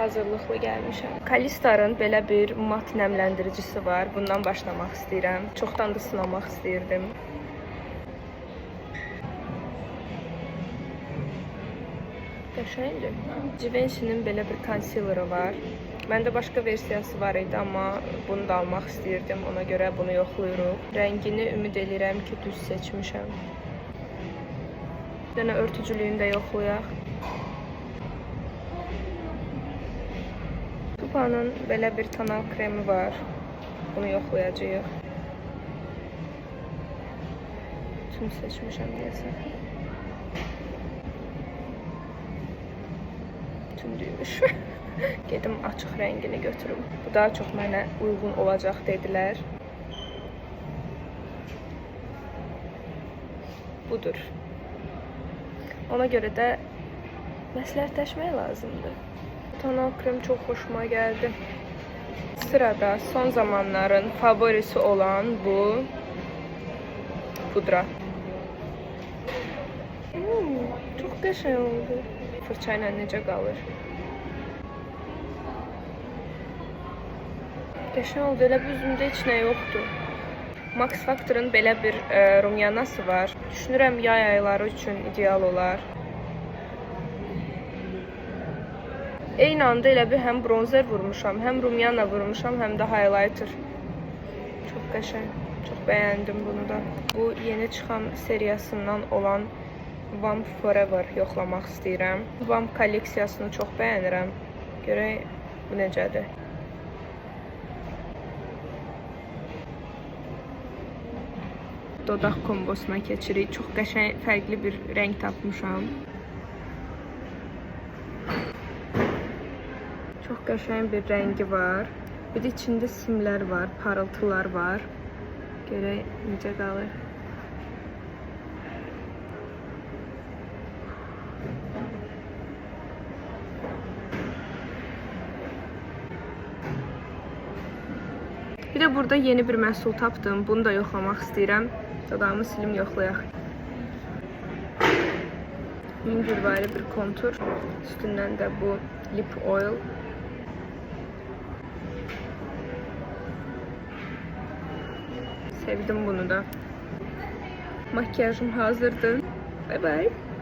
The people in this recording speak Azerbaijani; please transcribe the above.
hazırlıqlı gəlmişəm. Kalistarın belə bir mat nəmləndiricisi var. Bundan başlamaq istəyirəm. Çoxdan da sınamaq istəyirdim. Qəşəngdir. Givenchy'nin belə bir konsileri var. Məndə başqa versiyası var idi, amma bunu da almaq istəyirdim. Ona görə bunu yoxlayırıq. Rəngini ümid edirəm ki, düz seçmişəm. Bir dənə örtücülüyünü də yoxlayaq. Pupanın belə bir tonal kremi var. Bunu yoxlayacağıq. Tüm seçmişəm deyəsən. Tüm düymüş. Gedim açıq rəngini götürüm. Bu daha çox mənə uyğun olacaq dedilər. Budur. Ona görə də məsləhətləşmək lazımdır. Tonal krem çox xoşuma gəldi. Sırada son zamanların favorisi olan bu pudra. Çox qəşəng oldu. Fırça ilə necə qalır? Qəşəng oldu. Elə bir üzümdə heç nə yoxdur. Max Factor'ın belə bir rumyanası var. Düşünürəm yay ayları üçün ideal olar. Eyni anda elə bir həm bronzer vurmuşam, həm rumyana vurmuşam, həm də highlighter. Çox qəşəng. Çox bəyəndim bunu da. Bu yeni çıxan seriyasından olan Vamp Forever yoxlamaq istəyirəm. Vamp kolleksiyasını çox bəyənirəm. Görək bu necədir. Dodaq kombosuna keçirik. Çox qəşəng, fərqli bir rəng tapmışam. Çox qəşəng bir rəngi var. Bir də içində simlər var, parıltılar var. Görək necə qalır. Bir də burada yeni bir məhsul tapdım. Bunu da yoxlamaq istəyirəm. Dodağımı silim yoxlayaq. Yüngülvari bir kontur. Üstündən də bu lip oil. Sevdim bunu da. Makyajım hazırdır. Bye bye.